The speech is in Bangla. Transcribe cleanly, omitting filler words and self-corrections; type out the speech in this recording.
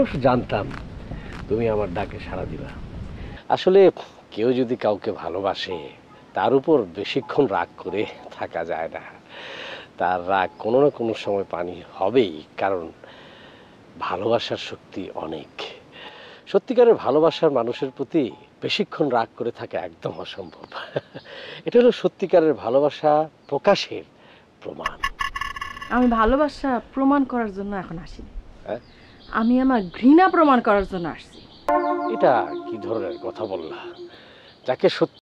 অবশ্য জানতাম তুমি আমার ডাকে সাড়া দিবা। আসলে কেউ যদি কাউকে ভালোবাসে তার উপর বেশিক্ষণ রাগ করে থাকা যায় না। তার রাগ কোনো না কোনো সময় পানি হবেই, কারণ ভালোবাসার শক্তি অনেক। সত্যিকারের ভালোবাসার মানুষের প্রতি বেশিক্ষণ রাগ করে থাকা একদম অসম্ভব। এটা হলো সত্যিকারের ভালোবাসা প্রকাশের প্রমাণ। আমি ভালোবাসা প্রমাণ করার জন্য এখন আসিনি, হ্যাঁ, আমি আমার ঘৃণা প্রমাণ করার জন্য আসছি। এটা কি ধরনের কথা বললা? যাকে সত্যি